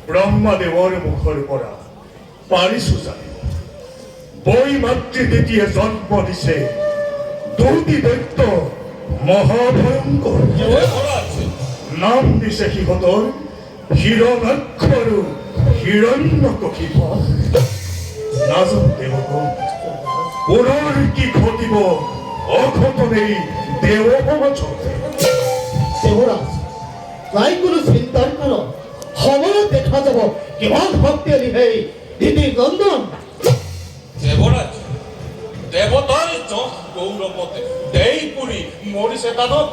ব্রহ্মদেৱৰ মুখৰ পৰা পাৰিছো জানিব বৈ মাতৃ দ্বিতীয় জন্ম দিছে দুটি দৈত্য মহাভয়ংকৰ নাম দিছে সিহঁতৰ হিৰণ্যাক্ষ আৰু হিৰণ্যকশিপ নাজানো দেৱগণ পুনৰ কি ঘটিব অঘটনেই দেৱ সমাজত দেৱৰাজ নাই কোনো চিন্তাৰ কাৰণ সময়ত দেখা যাব কিমান শক্তিশালী সেই দিদি নন্দন দেৱৰাজ দেৱতাৰ যশ গৌৰৱতে দেই পুৰি মৰিছে দানৱ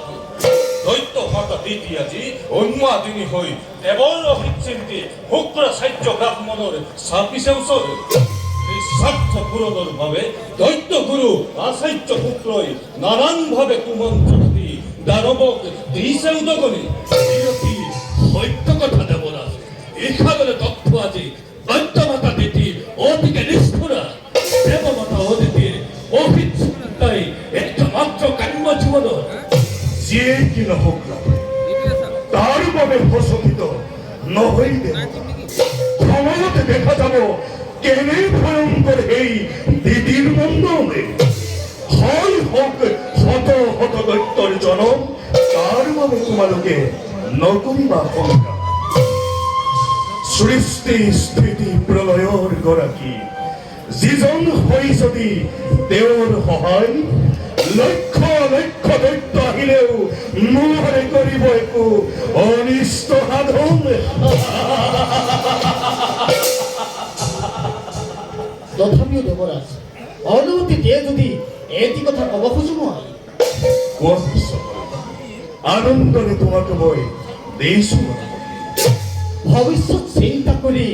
দৈত্য মাতা দিদি আজি উন্মাদিনী হৈ দেৱৰ অভিচিন্তি শুক্ৰাচাৰ্য ব্ৰাহ্মণৰ চাপিছে ওচৰ এই স্বাৰ্থ পূৰণৰ বাবে দৈত্য গুৰু আচাৰ্য পুত্ৰই নানানভাৱে কুমন্ত্ৰণা দি দানৱক দিছে উদগনি সত্য কথা দেৱৰাজ এইখানে তথ্য আজি দৈত্য মাতা দিদি অতিকে নিষ্ঠুৰা দেৱমাতা অদিতিৰ অভিচিন্তাই একটা মাত্ৰ কাম্য জীৱনৰ যিয়ে কি নহওক তাৰ বাবে ফচকিত নহৈ সময়তে দেখা যাব কেনে ভয়ংকৰ সেই দিদিৰ মন্দনে হয় হওক শত শত দৈত্যৰ জনম তাৰ বাবে তোমালোকে নকৰিবা শংকা সৃষ্টি স্থিতি প্ৰলয়ৰ গৰাকী যিজন হৈ যদি তেওঁৰ সহায় লক্ষ লক্ষ দৈত্য আহিলেও মোহৰে কৰিব একো অনিষ্ট সাধন তথাপিও দেৱৰাজ অনুমতি দিয়ে যদি এটি কথা ক'ব খোজো মই কোৱা আনন্দৰে তোমাকে মই দিছো ভৱিষ্যত চিন্তা কৰি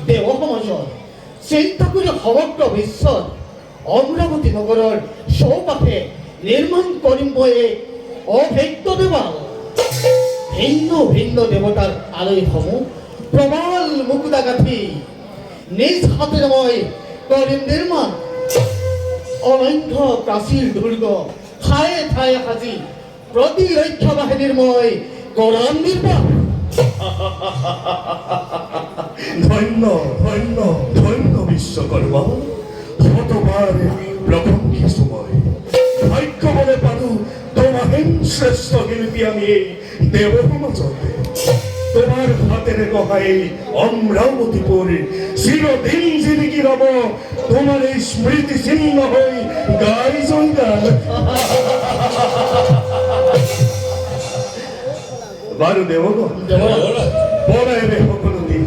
দেৱ সমাজৰ চিন্তা কৰি সমগ্ৰ বিশ্বত অমৰাৱতী নগৰৰ চৌপাশে নিৰ্মাণ কৰিম মই অভেদ্য দেৱাল ভিন্ন ভিন্ন দেৱতাৰ আলয়সমূহ প্ৰবল মুকুতা গাঁঠি নিজ হাতেৰে মই কৰিম নিৰ্মাণ অনন্য প্ৰাচীৰ দুৰ্গ ঠায়ে ঠায়ে সাজি প্ৰতিৰক্ষা বাহিনীৰ মই কৰাম নিৰ্মাণ ধন্য ধন্য ধন্য বিশ্বকৰ্মা শতবাৰ প্ৰশংসিছো মই ভাগ্য বলে পালো তোমাহেন শ্ৰেষ্ঠ শিল্পী আমি এই দেৱ সমাজতে তোমার হাতের গহাই অমরাবতীপুর চিরদিন জিলিকি রব তোমার এই স্মৃতি চিহ্ন হই গাই জয়গান বারু দেবগণ পড়াইবে সকলো দিন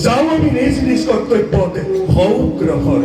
যাও আমি নিজ নিজ কর্তব্যতে হও গ্রহণ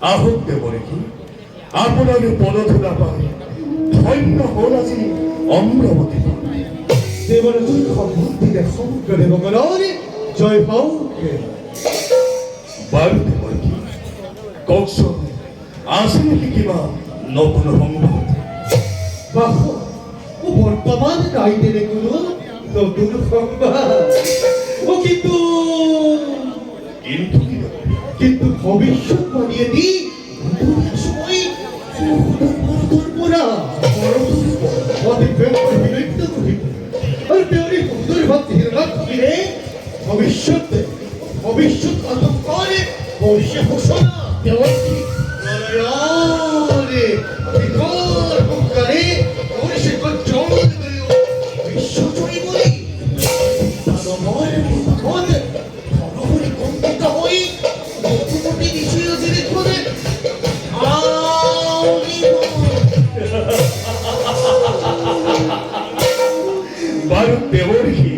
আহক দেবরেখী আপনার পদধূলা পাই ধন্য হল আজি অমরাবতী দেৱৰ তুই খবৰ দিলে সমগ্ৰ দেৱগণৰে জয় হওক বাৰু দেৱকী কওকচোন আছে নেকি কিবা নতুন সংবাদ বাহ ও বৰ্তমান নাই দিলে কোনো নতুন সংবাদ ও কিন্তু কিন্তু কি দেৱকী? কিন্তু ভৱিষ্যৎবাণীয়ে দি সময় ভাৰতৰ পৰা অধিক বিলুপ্ত কৰিব আৰু তেওঁৰে সুন্দৰ ভক্তি হিৰণাক্ষীৰে ভৱিষ্যৎ আতংকৰে কৰিছে ঘোষণা দেৱকী প্ৰলয়ৰে বিকট হুংকাৰে কৰিছে গৰ্জন বিশ্বজুৰি বুলি দানৱৰ মুখত সৰহৰি কম্পিত হৈ মুখমুখি নিশ্চয় দেখোনে বাৰু দেৱৰ্ষি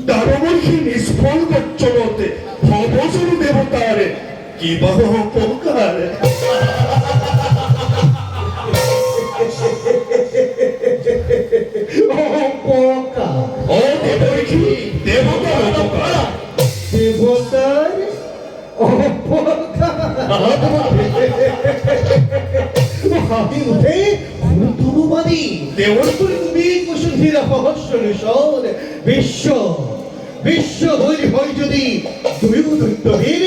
দানৱৰ্ষি নিষ্ফল গৰ্জনতে ভৱজৰু দেৱতাৰে কিবা অপকাৰ অপকাৰ অ দেৱৰ্ষি দেৱতাৰ অপকাৰ দেৱতাৰ হাঁহি উঠে গুৰুত্ববাদী দেৱৰ তুমি কৈছো হীৰা সহস্ৰ নিশন বিশ্ব বলি হয় যদি দুয়ো দৈত্যহীন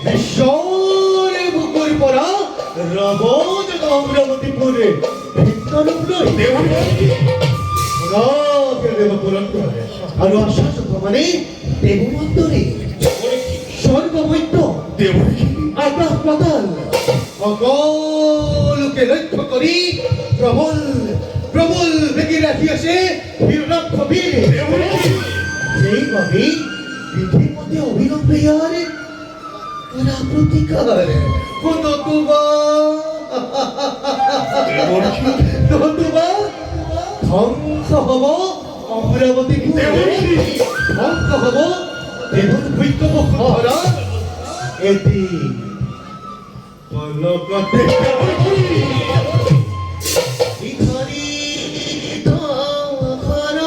বিশ্বৰে বুকুৰ পৰা ৰবত অমৰাৱতীপুৰে ভিতৰলৈ দেৱৰ্ষি দেৱ পূৰণ কৰে আৰু আশা মানে দেৱমন্তৰে স্বৰ্গমধ্য দেৱৰ্ষি আকাশ পাতাল সকলোকে লক্ষ্য কৰি প্ৰবল বেগী ৰাখি আছে হিৰণাক্ষ বীৰ দেৱৰ্ষি সেইভাবে পৃথিৱীতে অবিলম্বে ইয়াৰ কৰা প্ৰতিকাৰ নতুবা দেৱৰ্ষি ধ্বংস হব অমৰাৱতী দেৱৰ্ষি ধ্বংস হব দেৱৰ বৈক্যবসুন্ধৰা এটি পলকতে বিখৰিত ঘৰৰ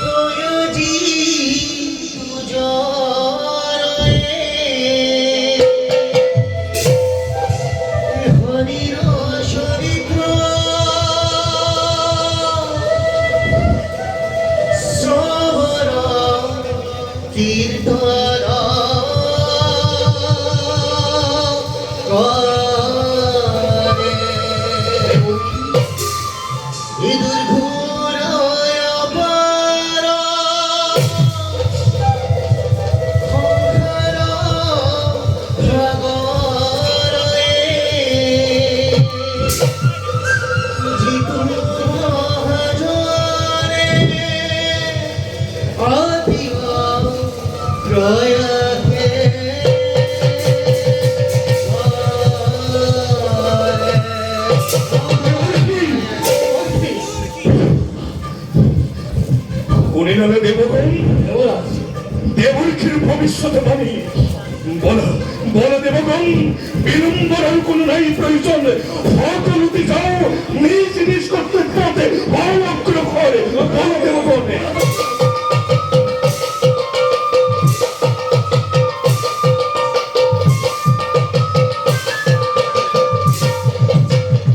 প্ৰয়োজি তুজৰে হৰিৰ চৰিত্ৰ সবৰ তীৰ্থৰ কৰে ইদুৰ ঘূৰ অপাৰ সংসাৰ সাগৰে যিটো মহাজনে আদিব প্ৰয়াসে শুনিলে দেৱগণ দেৱৰ্ষিৰ ভৱিষ্যতে বাণী বল দেৱগণ বিলম্বৰ কোনো নাই প্ৰয়োজন সকলোতে যাওঁ